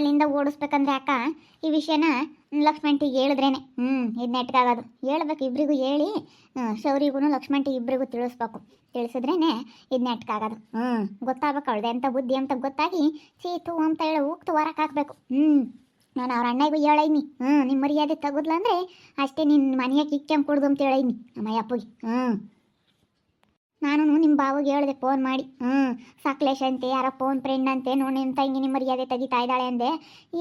ಅಲ್ಲಿಂದ ಓಡಿಸ್ಬೇಕಂದ್ರೆ ಅಕ್ಕ ಈ ವಿಷಯನ ಲಕ್ಷ್ಮಣ್ಟಿಗೆ ಹೇಳಿದ್ರೇನೆ ಇದು ನೆಟ್ಗಾಗೋದು. ಹೇಳ್ಬೇಕು ಇಬ್ಬರಿಗೂ ಹೇಳಿ ಶೌರಿಗೂ ಲಕ್ಷ್ಮಣ್ಟಿಗೆ ಇಬ್ಬರಿಗೂ ತಿಳಿಸ್ಬೇಕು. ತಿಳಿಸಿದ್ರೇನೆ ಇದು ನೆಟ್ಗಾಗೋದು. ಗೊತ್ತಾಗ್ಬೇಕು ಅವಳ್ದೆ ಎಂಥ ಬುದ್ಧಿ ಅಂತ ಗೊತ್ತಾಗಿ ಚೀತು ಅಂತ ಹೇಳಿ ಹೋಗ್ತು ಹೊರಕ್ಕೆ ಹಾಕ್ಬೇಕು. ನಾನು ಅವ್ರ ಅಣ್ಣಗೂ ಹೇಳೈನಿ ನಿಮ್ಮ ಮರ್ಯಾದೆ ತೆಗೆದ್ಲ ಅಂದರೆ ಅಷ್ಟೇ ನಿನ್ನ ಮನೆಗೆ ಕಿಕ್ಕೆಂಬ ಕೊಡ್ದು ಅಂತ ಹೇಳೈನಿ ನಮ್ಮ ಅಪ್ಪಗೆ. ನಾನು ನಿಮ್ಮ ಬಾವಿಗೆ ಹೇಳಿದೆ ಫೋನ್ ಮಾಡಿ ಸಕ್ಲೇಶ್ ಅಂತೆ ಯಾರ ಫೋನ್ ಫ್ರೆಂಡ್ ಅಂತೆ ನೋಡಿ ನಿಮ್ಮ ತಂಗಿ ನಿಮ್ಮ ಮರ್ಯಾದೆ ತೆಗಿತಾ ಇದ್ದಾಳೆ ಅಂದೆ.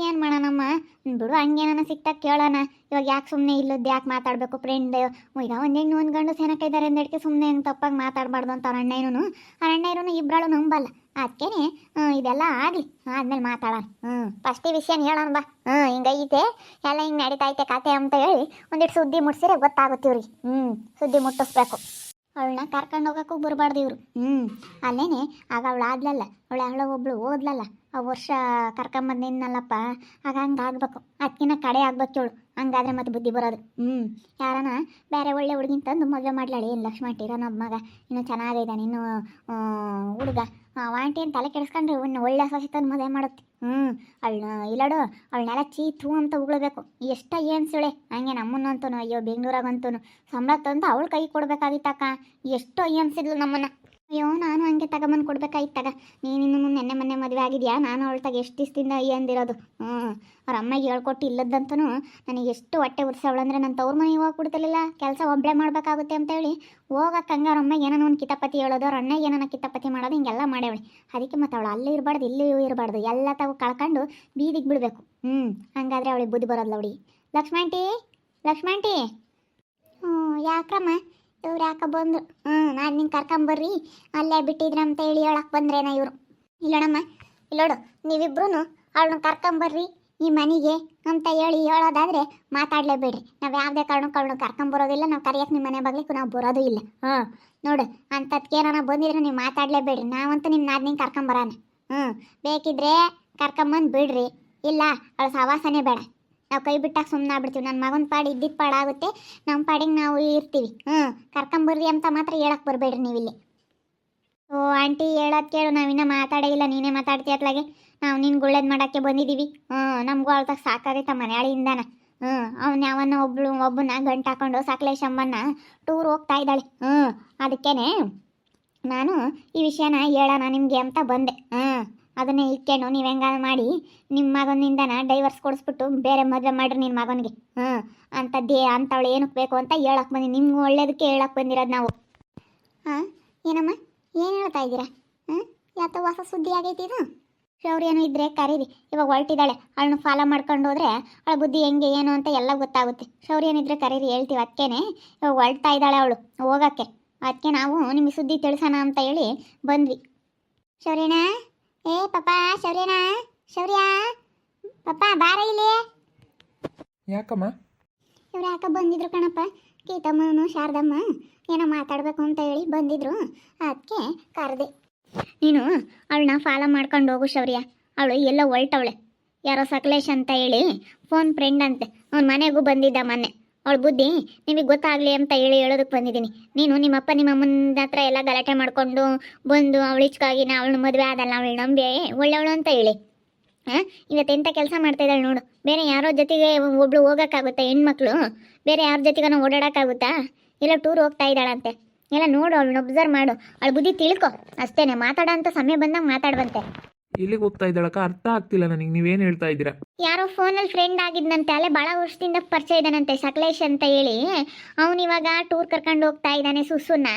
ಏನು ಮಾಡೋಣಮ್ಮ ಬಿಡು, ಹಂಗೇನ ಸಿಕ್ತಾಗ ಕೇಳೋಣ. ಇವಾಗ ಯಾಕೆ ಸುಮ್ಮನೆ ಇಲ್ಲದ್ದು ಯಾಕೆ ಮಾತಾಡಬೇಕು ಫ್ರೆಂಡ್ ಈಗ ಒಂದು ಹೆಣ್ಣು ಒಂದು ಗಂಡು ಸೇನಕ ಇದ್ದಾರೆ ಅಂದಕ್ಕೆ ಸುಮ್ಮನೆ ಹೆಂಗೆ ತಪ್ಪಾಗಿ ಮಾತಾಡಬಾರ್ದು ಅಂತ ಅವ್ರ ಅಣ್ಣ ಇಬ್ಬರಾಳು ನಂಬಲ್ಲ. ಅದಕ್ಕೆ ಇದೆಲ್ಲ ಆಗಲಿ ಆದ್ಮೇಲೆ ಮಾತಾಡೋಣ. ಫಸ್ಟ್ ಈ ವಿಷಯನ ಹೇಳೋಣ ಬಾ. ಹಿಂಗೈತೆ ಎಲ್ಲ ಹಿಂಗೆ ನಡೀತೈತೆ ಕತೆ ಅಂತ ಹೇಳಿ ಒಂದಿಟ್ಟು ಸುದ್ದಿ ಮುಟ್ಸಿದ್ರೆ ಗೊತ್ತಾಗುತ್ತೆ ಇವ್ರಿಗೆ. ಸುದ್ದಿ ಮುಟ್ಟಿಸ್ಬೇಕು. ಅವಳನ್ನ ಕರ್ಕೊಂಡು ಹೋಗೋಕ್ಕೂ ಬರಬಾರ್ದು ಇವರು. ಅಲ್ಲೇನೆ ಆಗ ಅವಳು ಆದ್ಲಲ್ಲ, ಅವಳ ಒಬ್ಳು ಓದ್ಲಲ್ಲ, ಆ ವರ್ಷ ಕರ್ಕೊಂಬಂದಿದ್ನಲ್ಲಪ್ಪ, ಆಗ ಹಂಗೆ ಆಗ್ಬೇಕು. ಅದಕ್ಕಿಂತ ಕಡೆ ಆಗ್ಬೇಕು ಇವಳು. ಹಂಗಾದ್ರೆ ಮತ್ತೆ ಬುದ್ಧಿ ಬರೋದು. ಯಾರನ ಬೇರೆ ಒಳ್ಳೆ ಹುಡುಗಿನ ತಂದು ಮದುವೆ ಮಾಡ್ಲಾಳೆ. ಏನು ಲಕ್ಷ್ಮಣ ಇರೋ ನಮ್ಮ ಮಗ ಇನ್ನೂ ಚೆನ್ನಾಗಿದ್ದಾನೆ, ಇನ್ನೂ ಹುಡುಗ ಆಂಟಿ ಅಂತ ತಲೆ ಕೆಡಿಸ್ಕೊಂಡ್ರೆ ಇನ್ನು ಒಳ್ಳೆ ಸೊಸೆ ತಂದು ಮದುವೆ ಮಾಡುತ್ತೆ. ಅವಳನ್ನ ಇಲ್ಲಡು ಅವಳನ್ನೆಲ್ಲ ಚೀತು ಅಂತ ಉಗ್ಳಬೇಕು. ಎಷ್ಟ ಏನ್ಸಿಳೆ ಹಂಗೆ ನಮ್ಮನ್ನಂತೂ ಅಯ್ಯೋ ಬೆಂಗಳೂರಾಗಂತೂ ಸಂಬಳ ತಂದು ಅವಳು ಕೈ ಕೊಡ್ಬೇಕಾಗಿತ್ತಕ್ಕ. ಎಷ್ಟೋ ಏನ್ಸಿದ್ಲು ನಮ್ಮನ್ನ. ಅಯ್ಯೋ ನಾನು ಹಂಗೆ ತಗೊಂಬಂದು ಕೊಡ್ಬೇಕಾಗಿತ್ತಾಗ. ನೀನಿನ್ನು ನೆನ್ನೆ ಮೊನ್ನೆ ಮದುವೆ ಆಗಿದೆಯಾ? ನಾನು ಅವಳ ತಾಗ ಎಷ್ಟು ದಿವಸದಿಂದ ಅಂದಿರೋದು. ಅವ್ರ ಅಮ್ಮಗೆ ಹೇಳ್ಕೊಟ್ಟು ಇಲ್ಲದಂತೂ ನನಗೆ ಎಷ್ಟು ಹೊಟ್ಟೆ ಉರ್ಸವಳಂದ್ರೆ ನನ್ನ ತವ್ರ ಮನೆಗೆ ಹೋಗಿ ಕೊಡ್ತಿರ್ಲಿಲ್ಲ. ಕೆಲಸ ಒಬ್ಬಳೇ ಮಾಡಬೇಕಾಗುತ್ತೆ ಅಂತೇಳಿ ಹೋಗಕ್ಕೆ ಹಂಗೆ ಅವ್ರ ಅಮ್ಮಗೆ ಏನೋ ಒಂದು ಕಿತಾಪತಿ ಹೇಳೋದು, ಅವ್ರ ಅಣ್ಣಗೆ ಏನೋ ಕಿತಾಪತಿ ಮಾಡೋದು, ಹಿಂಗೆಲ್ಲ ಮಾಡೇವಳಿ. ಅದಕ್ಕೆ ಮತ್ತು ಅವಳು ಅಲ್ಲೂ ಇರಬಾರ್ದು ಇಲ್ಲೂ ಇರಬಾರ್ದು, ಎಲ್ಲ ತಾವು ಕಳ್ಕೊಂಡು ಬೀದಿಗೆ ಬಿಡಬೇಕು. ಹಂಗಾದ್ರೆ ಅವಳಿಗೆ ಬುದ್ಧಿ ಬರೋಲ್ಲ ಅವಳಿಗೆ. ಲಕ್ಷ್ಮಣ್ಟಿ ಯಾಕಮ್ಮ ಇವ್ರು ಯಾಕೆ ಬಂದರು? ನಾನು ನಿಂಗೆ ಕರ್ಕೊಂಬರ್ರಿ ಅಲ್ಲೇ ಬಿಟ್ಟಿದ್ರೆ ಅಂತ ಹೇಳಿ ಹೇಳಕ್ಕೆ ಬಂದ್ರೇನ ಇವರು? ಇಲ್ಲೋಣಮ್ಮ ಇಲ್ಲೋಡು, ನೀವಿಬ್ರು ಅವಳನ್ನ ಕರ್ಕೊಂಬರ್ರಿ ಈ ಮನೆಗೆ ಅಂತ ಹೇಳೋದಾದರೆ ಮಾತಾಡಲೇಬೇಡ್ರಿ. ನಾವು ಯಾವುದೇ ಕಾರಣಕ್ಕೆ ಅವಳನ್ನ ಕರ್ಕೊಂಬರೋದಿಲ್ಲ. ನಾವು ಕರೆಯೋಕೆ ನಿಮ್ಮ ಮನೆ ಬಗ್ಲಿಕ್ಕೂ ನಾವು ಬರೋದು ಇಲ್ಲ. ನೋಡು ಅಂಥದ್ಕೇನ ಬಂದಿದ್ರೆ ನೀವು ಮಾತಾಡಲೇಬೇಡ್ರಿ. ನಾವಂತೂ ನಿಮ್ಮ ನಾದ್ನಿಂಗೆ ಕರ್ಕೊಂಬರೋಣ. ಬೇಕಿದ್ರೆ ಕರ್ಕೊಂಬಂದು ಬಿಡ್ರಿ, ಇಲ್ಲ ಅವಳ ಸವಾಸನೇ ಬೇಡ. ನಾವು ಕೈ ಬಿಟ್ಟಾಗ ಸುಮ್ಮನೆ ಆಗ್ಬಿಡ್ತೀವಿ. ನನ್ನ ಮಗನ ಪಾಡು ಇದ್ದಿದ್ದು ಪಾಡಾಗುತ್ತೆ, ನಮ್ಮ ಪಾಡಿಗೆ ನಾವು ಇರ್ತೀವಿ. ಕರ್ಕೊಂಬರ್ರಿ ಅಂತ ಮಾತ್ರ ಹೇಳಕ್ಕೆ ಬರಬೇಡ್ರಿ ನೀವಿಲ್ಲಿ. ಓ ಆಂಟಿ ಹೇಳೋದು ಕೇಳು, ನಾವಿನ್ನೂ ಮಾತಾಡೇ ಇಲ್ಲ, ನೀನೇ ಮಾತಾಡ್ತೀಯ ಅತ್ಲಾಗೆ. ನಾವು ನಿನ್ಗೆ ಒಳ್ಳೇದು ಮಾಡೋಕ್ಕೆ ಬಂದಿದ್ದೀವಿ. ನಮಗೂ ಅವಳ್ತಾಗ ಸಾಕಾಗೈತ ಮನೆಯಾಳಿಂದಾನ. ಅವನ್ನ ಒಬ್ಬನ ಗಂಟು ಹಾಕೊಂಡು ಸಕಲೇಶಮ್ಮನ್ನ ಟೂರ್ ಹೋಗ್ತಾ ಇದ್ದಾಳೆ. ಅದಕ್ಕೇನೆ ನಾನು ಈ ವಿಷಯನ ಹೇಳೋಣ ನಿಮಗೆ ಅಂತ ಬಂದೆ. ಅದನ್ನೇ ಇಟ್ಕೊಂಡು ನೀವು ಹೆಂಗಾದ ಮಾಡಿ ನಿಮ್ಮ ಮಗನಿಂದನ ಡೈವರ್ಸ್ ಕೊಡಿಸ್ಬಿಟ್ಟು ಬೇರೆ ಮದುವೆ ಮಾಡ್ರಿ ನಿನ್ನ ಮಗನಿಗೆ. ಅಂಥವಳು ಏನಕ್ಕೆ ಬೇಕು ಅಂತ ಹೇಳಕ್ಕೆ ಬಂದಿ. ನಿಮ್ಗೆ ಒಳ್ಳೇದಕ್ಕೆ ಹೇಳಕ್ಕೆ ಬಂದಿರೋದು ನಾವು. ಏನಮ್ಮ ಏನು ಹೇಳ್ತಾ ಇದ್ದೀರಾ? ಯಾತೋ ಹೊಸ ಸುದ್ದಿ ಆಗೈತಿ ಇದು. ಶೌರ್ಯ ಏನೋ ಇದ್ದರೆ ಕರೀರಿ, ಇವಾಗ ಹೊರಟಿದ್ದಾಳೆ. ಅವಳನ್ನ ಫಾಲೋ ಮಾಡ್ಕೊಂಡು ಹೋದ್ರೆ ಅವಳ ಬುದ್ಧಿ ಹೆಂಗೆ ಏನು ಅಂತ ಎಲ್ಲ ಗೊತ್ತಾಗುತ್ತೆ. ಶೌರ್ಯ ಏನಿದ್ರೆ ಕರೀರಿ, ಹೇಳ್ತೀವಿ. ಅದಕ್ಕೇನೆ ಇವಾಗ ಹೊರಡ್ತಾ ಇದ್ದಾಳೆ ಅವಳು ಹೋಗೋಕ್ಕೆ. ಅದಕ್ಕೆ ನಾವು ನಿಮಗೆ ಸುದ್ದಿ ತಿಳಿಸೋಣ ಅಂತ ಹೇಳಿ ಬಂದ್ವಿ. ಶೌರ್ಯಣ್ಣ ಪಾಪ, ಶೌರ್ಯ ಪಾಪ ಬಾರ ಇಲ್ಲಿ. ಯಾಕಮ್ಮ? ಇವ್ರು ಯಾಕೆ ಬಂದಿದ್ರು ಕಣಪ್ಪ, ಗೀತಮ್ಮನು ಶಾರದಮ್ಮ ಏನೋ ಮಾತಾಡಬೇಕು ಅಂತ ಹೇಳಿ ಬಂದಿದ್ರು. ಅದಕ್ಕೆ ಕರೆದೆ. ನೀನು ಅವಳನ್ನ ಫಾಲೋ ಮಾಡ್ಕೊಂಡು ಹೋಗು ಶೌರ್ಯ. ಅವಳು ಎಲ್ಲೋ ಹೊರಟವಳೆ, ಯಾರೋ ಸಕಲೇಶ್ ಅಂತ ಹೇಳಿ ಫೋನ್ ಫ್ರೆಂಡ್ ಅಂತೆ. ಅವ್ನ ಮನೆಗೂ ಬಂದಿದ್ದ ಮೊನ್ನೆ. ಅವಳ ಬುದ್ಧಿ ನಿಮಗೆ ಗೊತ್ತಾಗಲಿ ಅಂತ ಹೇಳೋದಕ್ಕೆ ಬಂದಿದ್ದೀನಿ. ನೀನು ನಿಮ್ಮಪ್ಪ ನಿಮ್ಮಮ್ಮನ ಹತ್ರ ಎಲ್ಲ ಗಲಾಟೆ ಮಾಡಿಕೊಂಡು ಬಂದು ಅವಳಿಚ್ಕಾಗಿ ನಾ ಅವಳು ಮದುವೆ ಆದಲ್ಲ, ಅವಳು ನಂಬಿ ಒಳ್ಳೆವಳು ಅಂತ ಹೇಳಿ ಇವತ್ತು ಎಂಥ ಕೆಲಸ ಮಾಡ್ತಾಯಿದ್ದಾಳೆ ನೋಡು. ಬೇರೆ ಯಾರೋ ಜೊತೆಗೆ ಒಬ್ಳು ಹೋಗೋಕ್ಕಾಗುತ್ತಾ? ಹೆಣ್ಮಕ್ಳು ಬೇರೆ ಯಾರ ಜೊತೆಗನ ಓಡಾಡೋಕ್ಕಾಗುತ್ತಾ? ಎಲ್ಲ ಟೂರ್ ಹೋಗ್ತಾ ಇದ್ದಾಳಂತೆ. ಎಲ್ಲ ನೋಡು, ಅವಳನ್ನ ಒಬ್ಸರ್ವ್ ಮಾಡು, ಅವಳ ಬುದ್ಧಿ ತಿಳ್ಕೊ ಅಷ್ಟೇನೆ. ಮಾತಾಡೋ ಅಂತ ಸಮಯ ಬಂದಾಗ ಮಾತಾಡುವಂತೆ. ಎಲ್ಲಿಗೆ ಹೋಗ್ತಾ ಇದ್ದಾಳಕ್ಕ? ಅರ್ಥ ಆಗ್ತಿಲ್ಲ ನನಗೆ, ನೀವೇನು ಹೇಳ್ತಾ ಇದ್ದೀರಾ? ಯಾರೋ ಫೋನಲ್ಲಿ ಫ್ರೆಂಡ್ ಆಗಿದ್ದಂತೆ, ಅಲ್ಲೇ ಭಾಳ ವರ್ಷದಿಂದ ಪರಿಚಯ ಇದ್ದಾನಂತೆ ಸಕಲೇಶ್ ಅಂತ ಹೇಳಿ. ಅವನಿವಾಗ ಟೂರ್ ಕರ್ಕೊಂಡು ಹೋಗ್ತಾ ಇದ್ದಾನೆ ಸುಸುನ್ನ.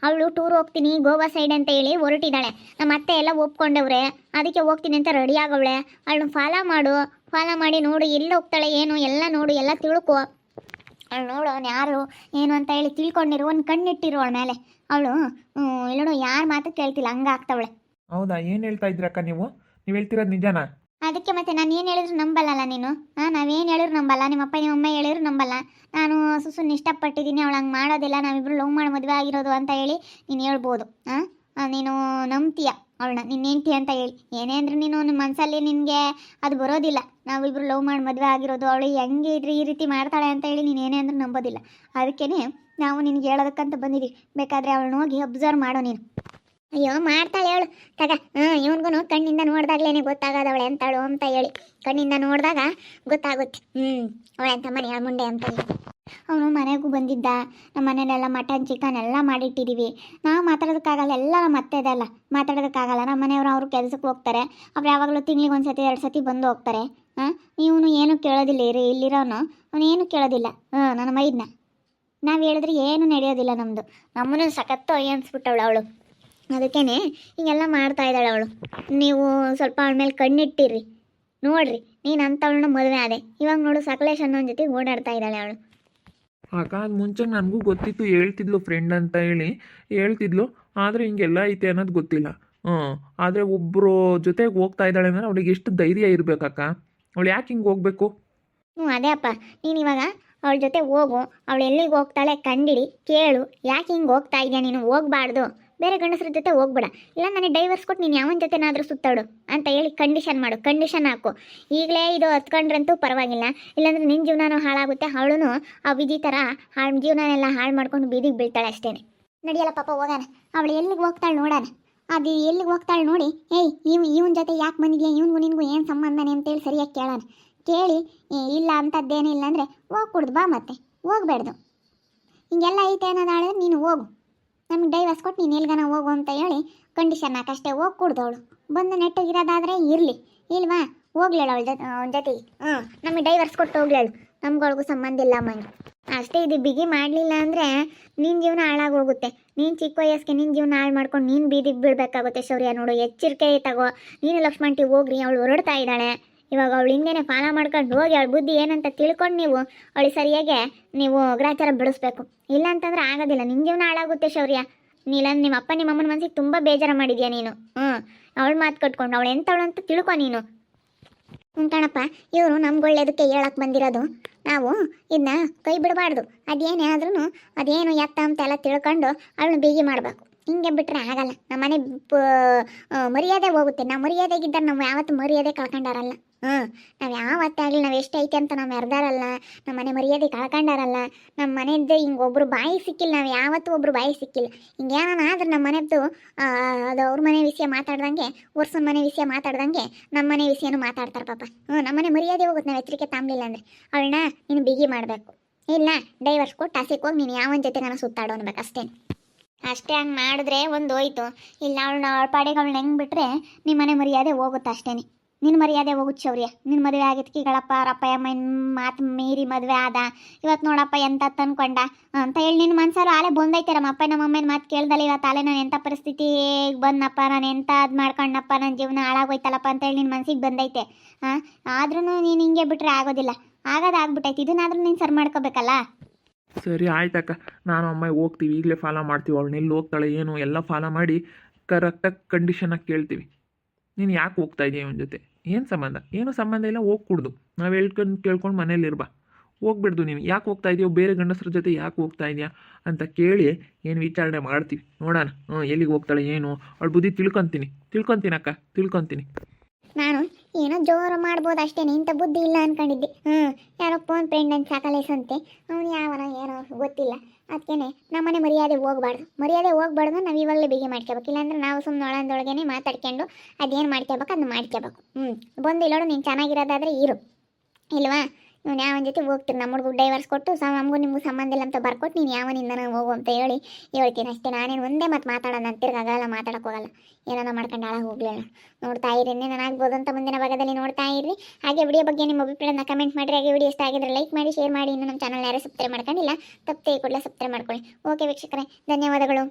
ಅವಳು ಟೂರ್ ಹೋಗ್ತೀನಿ ಗೋವಾ ಸೈಡ್ ಅಂತ ಹೇಳಿ ಹೊರಟಿದ್ದಾಳೆ. ನಮ್ಮ ಅತ್ತೆ ಎಲ್ಲ ಒಪ್ಕೊಂಡವ್ರೆ, ಅದಕ್ಕೆ ಹೋಗ್ತೀನಿ ಅಂತ ರೆಡಿ ಆಗವಳೆ. ಅವಳನ್ನ ಫಾಲೋ ಮಾಡಿ ನೋಡು ಎಲ್ಲಿ ಹೋಗ್ತಾಳೆ ಏನು ಎಲ್ಲ ನೋಡು, ಎಲ್ಲ ತಿಳ್ಕೊ. ಅವಳು ನೋಡು ಅವ್ನು ಯಾರು ಏನು ಅಂತ ಹೇಳಿ ತಿಳ್ಕೊಂಡಿರು, ಒಂದು ಕಣ್ಣಿಟ್ಟಿರು ಅವಳ ಮೇಲೆ. ಅವಳು ಇಲ್ಲೋಡು ಯಾರ ಮಾತು ಕೇಳ್ತಿಲ್ಲ, ಹಂಗಾಗ್ತವಳೆ. ಹೌದಾ? ಏನು ಹೇಳ್ತಾ ಇದ್ದೀರಕ್ಕ ನೀವು ಹೇಳ್ತಿರೋದು ನಿಜನಾ? ಅದಕ್ಕೆ ಮತ್ತೆ ನಾನು ಏನು ಹೇಳಿದ್ರು ನಂಬಲ್ಲಲ್ಲ ನೀನು. ನಾವೇನು ಹೇಳಿದ್ರು ನಂಬಲ್ಲ, ನಿಮ್ಮಪ್ಪ ನಿಮ್ಮಮ್ಮ ಹೇಳಿದ್ರು ನಂಬಲ್ಲ. ನಾನು ಸುಸುನ್ನ ಇಷ್ಟಪಟ್ಟಿದ್ದೀನಿ, ಅವಳು ಹಂಗೆ ಮಾಡೋದಿಲ್ಲ, ನಾವಿಬ್ರು ಲವ್ ಮಾಡಿ ಮದುವೆ ಆಗಿರೋದು ಅಂತ ಹೇಳಿ ನೀನು ಹೇಳ್ಬೋದು. ನೀನು ನಂಬ್ತೀಯ ಅವಳನ್ನ ನಿನ್ನ ಹೆಂಡ್ತಿ ಅಂತ ಹೇಳಿ. ಏನೇ ಅಂದ್ರೆ ನೀನು ನಿಮ್ಮ ಮನಸ್ಸಲ್ಲಿ ನಿನಗೆ ಅದು ಬರೋದಿಲ್ಲ. ನಾವಿಬ್ರು ಲವ್ ಮಾಡಿ ಮದುವೆ ಆಗಿರೋದು, ಅವಳು ಹೆಂಗೆ ಇದ್ರಿ ಈ ರೀತಿ ಮಾಡ್ತಾಳೆ ಅಂತ ಹೇಳಿ ನೀನು ಏನೇ ಅಂದ್ರೆ ನಂಬೋದಿಲ್ಲ. ಅದಕ್ಕೇ ನಾವು ನಿನಗೆ ಹೇಳೋದಕ್ಕಂತ ಬಂದಿದ್ದೀವಿ. ಬೇಕಾದರೆ ಅವಳನ್ನ ಹೋಗಿ ಅಬ್ಸರ್ವ್ ಮಾಡೋ ನೀನು. ಅಯ್ಯೋ ಮಾಡ್ತಾಳೆ ಹೇಳು ತಗ ಇವನ್ಗೂ ಕಣ್ಣಿಂದ ನೋಡ್ದಾಗ್ಲೇನೆ ಗೊತ್ತಾಗದ ಅವಳೆ ಎಂತಾಳು ಅಂತ ಹೇಳಿ ಕಣ್ಣಿಂದ ನೋಡಿದಾಗ ಗೊತ್ತಾಗುತ್ತೆ ಅವಳೆ ಅಂತ ಮನೆ ಮುಂಡೆ ಅಂತ ಹೇಳಿ. ಅವನು ಮನೆಗೂ ಬಂದಿದ್ದ, ನಮ್ಮ ಮನೇಲೆಲ್ಲ ಮಟನ್ ಚಿಕನ್ ಎಲ್ಲ ಮಾಡಿಟ್ಟಿದ್ದೀವಿ. ನಾವು ಮಾತಾಡೋದಕ್ಕಾಗಲ್ಲ, ಎಲ್ಲ ನಮ್ಮ ಅತ್ತೆದೆ ಅಲ್ಲ, ಮಾತಾಡೋದಕ್ಕಾಗಲ್ಲ. ನಮ್ಮ ಮನೆಯವರು ಅವರು ಕೆಲಸಕ್ಕೆ ಹೋಗ್ತಾರೆ, ಅವ್ರು ಯಾವಾಗಲೂ ತಿಂಗಳಿಗೆ ಒಂದು ಸತಿ 2 ಸತಿ ಬಂದು ಹೋಗ್ತಾರೆ. ಇವನು ಏನು ಕೇಳೋದಿಲ್ಲ, ಇಲ್ಲಿರೋನು ಅವನು ಏನು ಕೇಳೋದಿಲ್ಲ. ನನ್ನ ಮೈದನ್ನ ನಾವು ಹೇಳಿದ್ರೆ ಏನು ನಡೆಯೋದಿಲ್ಲ. ನಮ್ಮನ್ನು ಸಖತ್ತು ಅನ್ಸ್ಬಿಟ್ಟವಳು ಅವಳು. ಅದಕ್ಕೇನೆ ಹಿಂಗೆಲ್ಲ ಮಾಡ್ತಾ ಇದ್ದಾಳೆ ಅವಳು. ನೀವು ಸ್ವಲ್ಪ ಅವಳ ಮೇಲೆ ಕಣ್ಣಿಟ್ಟಿರ್ರಿ, ನೋಡ್ರಿ. ನೀನು ಅಂಥವಳನ್ನ ಮದುವೆ ಆದೆ, ಇವಾಗ ನೋಡು ಸಕಲೇಶ್ ಅನ್ನೋನ ಜೊತೆ ಓಡಾಡ್ತಾ ಇದ್ದಾಳೆ ಅವಳು. ಆಗ ಅದು ಮುಂಚೆ ನನಗೂ ಗೊತ್ತಿತ್ತು, ಹೇಳ್ತಿದ್ಲು ಫ್ರೆಂಡ್ ಅಂತ ಹೇಳಿ ಹೇಳ್ತಿದ್ಲು. ಆದರೆ ಹಿಂಗೆಲ್ಲ ಐತೆ ಅನ್ನೋದು ಗೊತ್ತಿಲ್ಲ. ಆದರೆ ಒಬ್ಬರು ಜೊತೆಗೆ ಹೋಗ್ತಾ ಇದ್ದಾಳೆ ಅಂದರೆ ಅವಳಿಗೆ ಎಷ್ಟು ಧೈರ್ಯ ಇರಬೇಕಕ್ಕ. ಅವಳು ಯಾಕೆ ಹಿಂಗೆ ಹೋಗ್ಬೇಕು? ಅದೇ ಅಪ್ಪ, ನೀನು ಇವಾಗ ಅವಳ ಜೊತೆ ಹೋಗು, ಅವಳು ಎಲ್ಲಿಗೆ ಹೋಗ್ತಾಳೆ ಕಂಡಿಡಿ, ಕೇಳು. ಯಾಕೆ ಹಿಂಗೆ ಹೋಗ್ತಾ ಇದೆಯಾ ನೀನು, ಹೋಗಬಾರ್ದು, ಬೇರೆ ಗಂಡಸ್ರ ಜೊತೆ ಹೋಗ್ಬೇಡ, ಇಲ್ಲ ನನಗೆ ಡೈವರ್ಸ್ ಕೊಟ್ಟು ನೀನು ಯಾವನ ಜೊತೆನಾದರೂ ಸುತ್ತಾಡು ಅಂತ ಹೇಳಿ ಕಂಡೀಷನ್ ಮಾಡು, ಕಂಡೀಷನ್ ಹಾಕು. ಈಗಲೇ ಇದು ಹತ್ಕೊಂಡ್ರಂತೂ ಪರವಾಗಿಲ್ಲ, ಇಲ್ಲಾಂದ್ರೆ ನಿನ್ನ ಜೀವನನೂ ಹಾಳಾಗುತ್ತೆ, ಅವಳು ಆ ವಿಧಿ ಥರ ಜೀವನನೆಲ್ಲ ಹಾಳು ಮಾಡ್ಕೊಂಡು ಬೀದಿಗೆ ಬೀಳ್ತಾಳೆ ಅಷ್ಟೇ. ನಡಿಯಲ್ಲ ಪಾಪ ಹೋಗೋಣ, ಅವಳು ಎಲ್ಲಿಗೆ ಹೋಗ್ತಾಳೆ ನೋಡೋಣ. ಅದು ಎಲ್ಲಿಗೆ ಹೋಗ್ತಾಳೆ ನೋಡಿ, ಇವನ ಜೊತೆ ಯಾಕೆ ಬಂದಿದ್ಯಾ, ಇವನಿಗೂ ನಿನಗೂ ಏನು ಸಂಬಂಧನೇ ಅಂತೇಳಿ ಸರಿಯಾಗಿ ಕೇಳೋಣ. ಕೇಳಿ ಇಲ್ಲ ಅಂಥದ್ದೇನಿಲ್ಲ ಅಂದರೆ ಹೋಗ್ಕೊಡ್ದು ಬಾ, ಮತ್ತೆ ಹೋಗ್ಬೇಡ್ದು. ಹಿಂಗೆಲ್ಲ ಐತೆ ಅನ್ನೋದಾಳೆ ನೀನು ಹೋಗು, ನಮ್ಗೆ ಡೈವರ್ಸ್ ಕೊಟ್ಟು ನೀನು ಎಲ್ಗನ ಹೋಗು ಅಂತ ಹೇಳಿ ಕಂಡೀಷನ್ ಹಾಕಷ್ಟೇ. ಹೋಗ್ಕೊಡ್ದು ಅವಳು ಬಂದು ನೆಟ್ಟಗಿರೋದಾದರೆ ಇರಲಿ, ಇಲ್ವಾ ಹೋಗ್ಲೇಳು ಅವಳ ಜೊತೆಗೆ. ನಮಗೆ ಡೈವರ್ಸ್ ಕೊಟ್ಟು ಹೋಗ್ಲೇಳು, ನಮ್ಗಳಿಗೂ ಸಂಬಂಧ ಇಲ್ಲ ಅಮ್ಮಂಗೆ ಅಷ್ಟೇ. ಇದು ಬಿಗಿ ಮಾಡಲಿಲ್ಲ ಅಂದರೆ ನಿನ್ನ ಜೀವನ ಹಾಳಾಗೋಗುತ್ತೆ. ನೀನು ಚಿಕ್ಕ ವಯಸ್ಸಿಗೆ ನಿನ್ನ ಜೀವನ ಹಾಳು ಮಾಡ್ಕೊಂಡು ನೀನು ಬೀದಿಗೆ ಬೀಳಬೇಕಾಗುತ್ತೆ. ಶೌರ್ಯ ನೋಡು, ಎಚ್ಚರಿಕೆ ತಗೋ. ನೀನು ಲಕ್ಷ್ಮಣ್ಟಿ ಹೋಗ್ರಿ, ಅವಳು ಹೊರಡ್ತಾ ಇದ್ದಾಳೆ. ಇವಾಗ ಅವಳು ಹಿಂಗೇನೆ ಫಾಲೋ ಮಾಡ್ಕೊಂಡು ಹೋಗಿ ಅವಳ ಬುದ್ಧಿ ಏನಂತ ತಿಳ್ಕೊಂಡು ನೀವು ಅವಳಿಗೆ ಸರಿಯಾಗಿ ನೀವು ಗ್ರಾಚಾರ ಬಿಡಿಸ್ಬೇಕು. ಇಲ್ಲ ಅಂತಂದ್ರೆ ಆಗೋದಿಲ್ಲ, ನಿನ್ನ ಜೀವನ ಹಾಳಾಗುತ್ತೆ ಶೌರ್ಯ. ನೀಲಂದು ನಿಮ್ಮ ಅಪ್ಪ ನಿಮ್ಮ ಅಮ್ಮನ ಮನಸ್ಸಿಗೆ ತುಂಬ ಬೇಜಾರು ಮಾಡಿದ್ಯಾ ನೀನು. ಅವಳು ಮಾತು ಕಟ್ಕೊಂಡು ಅವಳು ಎಂಥವಳು ಅಂತ ತಿಳ್ಕೊ ನೀನು. ಕಣಪ್ಪ, ಇವರು ನಮ್ಗೆ ಒಳ್ಳೇದಕ್ಕೆ ಹೇಳಕ್ಕೆ ಬಂದಿರೋದು. ನಾವು ಇದನ್ನ ಕೈ ಬಿಡಬಾರ್ದು. ಅದೇನೇ ಆದ್ರೂ ಅದೇನು ಎತ್ತ ಅಂತೆಲ್ಲ ತಿಳ್ಕೊಂಡು ಅವಳನ್ನ ಬೇಗಿ ಮಾಡಬೇಕು. ಹಿಂಗೆ ಬಿಟ್ಟರೆ ಆಗಲ್ಲ. ನಮ್ಮ ಮನೆ ಮರ್ಯಾದೆ ಹೋಗುತ್ತೆ. ನಾವು ಮರ್ಯಾದೆಗಿದ್ದರೆ ನಾವು ಯಾವತ್ತು ಮರ್ಯಾದೆ ಕಳ್ಕೊಂಡಾರಲ್ಲ. ನಾವು ಯಾವತ್ತಾಗಲಿ ನಾವು ಎಷ್ಟೈತೆ ಅಂತ ನಾವು ಮೆರೆದಾರಲ್ಲ. ನಮ್ಮ ಮನೆ ಮರ್ಯಾದೆ ಕಳ್ಕೊಂಡಾರಲ್ಲ. ನಮ್ಮ ಮನೆಯದ್ದು ಹಿಂಗೆ ಒಬ್ಬರು ಬಾಯಿ ಸಿಕ್ಕಿಲ್ಲ, ನಾವು ಯಾವತ್ತೂ ಒಬ್ಬರು ಬಾಯಿ ಸಿಕ್ಕಿಲ್ಲ. ಹಿಂಗೇನಾನ ಆದ್ರೆ ನಮ್ಮ ಮನೆಯದ್ದು ಅದು ಅವ್ರ ಮನೆ ವಿಷಯ ಮಾತಾಡ್ದಂಗೆ, ವರ್ಷನ ಮನೆ ವಿಷಯ ಮಾತಾಡ್ದಂಗೆ ನಮ್ಮ ಮನೆ ವಿಷಯನೂ ಮಾತಾಡ್ತಾರೆ ಪಾಪ. ನಮ್ಮ ಮನೆ ಮರ್ಯಾದೆ ಹೋಗುತ್ತೆ ನಾವು ಎಚ್ಚರಿಕೆ ತಾಂಬಲಿಲ್ಲ ಅಂದರೆ. ಅವಳನ್ನ ನೀನು ಬಿಗಿ ಮಾಡಬೇಕು, ಇಲ್ಲ ಡೈವರ್ಸ್ ಕೊಟ್ಟು ಆಸೆಗೆ ಹೋಗಿ ನೀನು ಯಾವನ ಜೊತೆ ನಾನು ಸುತ್ತಾಡೋ ಅನ್ಬೇಕು ಅಷ್ಟೇ. ಅಷ್ಟೇ ಹಂಗೆ ಮಾಡಿದ್ರೆ ಒಂದು ಹೋಯ್ತು. ಇಲ್ಲ ಅವಳ ಪಾಡಿಗೆ ಅವಳನ್ನ ಹೆಂಗೆ ಬಿಟ್ಟರೆ ನಿಮ್ಮ ಮನೆ ಮರ್ಯಾದೆ ಹೋಗುತ್ತೆ ಅಷ್ಟೇ. ನಿನ್ನ ಮರ್ಯಾದೆ ಹೋಗುತ್ತೆ ಶೌರ್ಯ. ನಿನ್ನ ಮದುವೆ ಆಗಿದ್ದಕ್ಕೆ ಗಳಪ್ಪ ರಪ್ಪಯ್ಯ ಮಾತು ಮೀರಿ ಮದುವೆ ಆದ. ಇವತ್ತು ನೋಡಪ್ಪ ಎಂತ ತಂದ್ಕೊಂಡ ಅಂತ ಹೇಳಿ ನಿನ್ನ ಮನ್ಸಾರು ಆಲೆ ಬಂದೈತೆ. ನಮ್ಮ ಅಪ್ಪ ನಮ್ಮ ಅಮ್ಮನ ಮಾತು ಕೇಳ್ದಲ್ಲ ಇವತ್ತು ಆಲೆ ನಾನು ಎಂಥ ಪರಿಸ್ಥಿತಿಗೆ ಬಂದಪ್ಪ, ನಾನು ಎಂಥ ಅದು ಮಾಡ್ಕೊಂಡಪ್ಪ, ನನ್ನ ಜೀವನ ಹಾಳಾಗೋಯ್ತಲ್ಲಪ್ಪ ಅಂತೇಳಿ ನಿನ್ನ ಮನ್ಸಿಗೆ ಬಂದೈತೆ. ಆದ್ರೂ ನೀನು ಹಿಂಗೆ ಬಿಟ್ಟರೆ ಆಗೋದಿಲ್ಲ, ಆಗೋದಾಗ್ಬಿಟ್ಟೈತೆ. ಇದನ್ನಾದ್ರೂ ನೀನು ಸರಿ ಮಾಡ್ಕೋಬೇಕಲ್ಲ. ಸರಿ ಆಯ್ತಕ್ಕ, ನಾನು ಅಮ್ಮ ಹೋಗ್ತೀವಿ, ಈಗಲೇ ಫಾಲೋ ಮಾಡ್ತೀವಿ. ಅವಳು ಎಲ್ಲಿ ಹೋಗ್ತಾಳೆ ಏನು ಎಲ್ಲ ಫಾಲೋ ಮಾಡಿ ಕರೆಕ್ಟಾಗಿ ಕಂಡೀಷನಾಗಿ ಕೇಳ್ತೀವಿ. ನೀನು ಯಾಕೆ ಹೋಗ್ತಾ ಇದೆಯಾ ಇವನ ಜೊತೆ, ಏನು ಸಂಬಂಧ? ಏನೂ ಸಂಬಂಧ ಇಲ್ಲ, ಹೋಗ್ಕೊಡ್ದು. ನಾವು ಕೇಳ್ಕೊಂಡು ಮನೇಲಿರ್ಬಾ, ಹೋಗ್ಬಿಡ್ದು. ನೀನು ಯಾಕೆ ಹೋಗ್ತಾ ಇದೆಯೋ, ಬೇರೆ ಗಂಡಸ್ರ ಜೊತೆ ಯಾಕೆ ಹೋಗ್ತಾ ಇದೆಯಾ ಅಂತ ಕೇಳಿ ಏನು ವಿಚಾರಣೆ ಮಾಡ್ತೀವಿ, ನೋಡೋಣ. ಎಲ್ಲಿಗೆ ಹೋಗ್ತಾಳೆ ಏನು ಅವಳು ಬುದ್ಧಿ ತಿಳ್ಕೊತೀನಕ್ಕ, ತಿಳ್ಕೊತೀನಿ. ನಾನು ಏನೋ ಜೋರು ಮಾಡ್ಬೋದು ಅಷ್ಟೇ, ಇಂಥ ಬುದ್ಧಿ ಇಲ್ಲ ಅಂದ್ಕೊಂಡಿದ್ದೆ. ಯಾರೋ ಫೋನ್ ಫ್ರೆಂಡ್ ಅಂತ ಸಾಕಲೇಸಂತೆ, ಅವನು ಯಾವನೋ ಏನೋ ಗೊತ್ತಿಲ್ಲ. ಅದಕ್ಕೇನೆ ನಮ್ಮನೆ ಮರ್ಯಾದೆ ಹೋಗ್ಬಾರ್ದು. ನಾವು ಇವಾಗಲೇ ಬೇಗ ಮಾಡ್ಕೋಬೇಕು. ಇಲ್ಲಾಂದ್ರೆ ನಾವು ಸುಮ್ಮನೆ ಒಳಂದೊಳಗೇನೆ ಮಾತಾಡ್ಕೊಂಡು ಅದೇನು ಮಾಡ್ಕೋಬೇಕು ಅದನ್ನ ಮಾಡ್ಕೋಬೇಕು. ಬಂದು ಇಲ್ಲೋಡು, ನೀನು ಚೆನ್ನಾಗಿರೋದಾದರೆ ಇರು, ಇಲ್ವಾ ನೀನು ಯಾವನ ಜೊತೆ ಹೋಗ್ತೀರಿ, ನಮ್ಮ ಹುಡುಗ ಡೈವರ್ಸ್ ಕೊಟ್ಟು ನಮಗೂ ನಿಮಗೂ ಸಂಬಂಧ ಇಲ್ಲ ಅಂತ ಬರ್ಕೊಟ್ಟು ನೀನು ಯಾವನಿಂದ ನಾನು ಹೋಗು ಅಂತ ಹೇಳಿ ಹೇಳ್ತೀನಿ ಅಷ್ಟೇ. ನಾನೇನು ಒಂದೇ ಮತ್ತು ಮಾತಾಡೋಣ ಅಂತಿರ್ಗಾಗಲ್ಲ, ಮಾತಾಡೋಕೆ ಹೋಗಲ್ಲ. ಏನಾರ ಮಾಡ್ಕೊಂಡು ಹಾಳಾಗಿ ಹೋಗ್ಲಿಲ್ಲ. ನೋಡ್ತಾ ಇರಿ, ಏನಾಗ್ಬೋದು ಅಂತ ಮುಂದಿನ ಭಾಗದಲ್ಲಿ ನೋಡ್ತಾ ಇರಿ. ಹಾಗೆ ವಿಡಿಯೋ ಬಗ್ಗೆ ನಿಮ್ಮ ಅಭಿಪ್ರಾಯನ ಕಮೆಂಟ್ ಮಾಡಿರಿ. ಹಾಗೆ ವಿಡಿಯೋ ಇಷ್ಟ ಆಗಿದ್ರೆ ಲೈಕ್ ಮಾಡಿ, ಶೇರ್ ಮಾಡಿ. ಇನ್ನು ನಮ್ಮ ಚಾನಲ್ ಯಾರು ಸಬ್ಸ್ಕ್ರೈಬ್ ಮಾಡ್ಕೊಂಡಿಲ್ಲ ತಪ್ಪೇ ಕೂಡಲೇ ಸಬ್ಸ್ಕ್ರೈಬ್ ಮಾಡ್ಕೊಳ್ಳಿ. ಓಕೆ ವೀಕ್ಷಕರೇ, ಧನ್ಯವಾದಗಳು.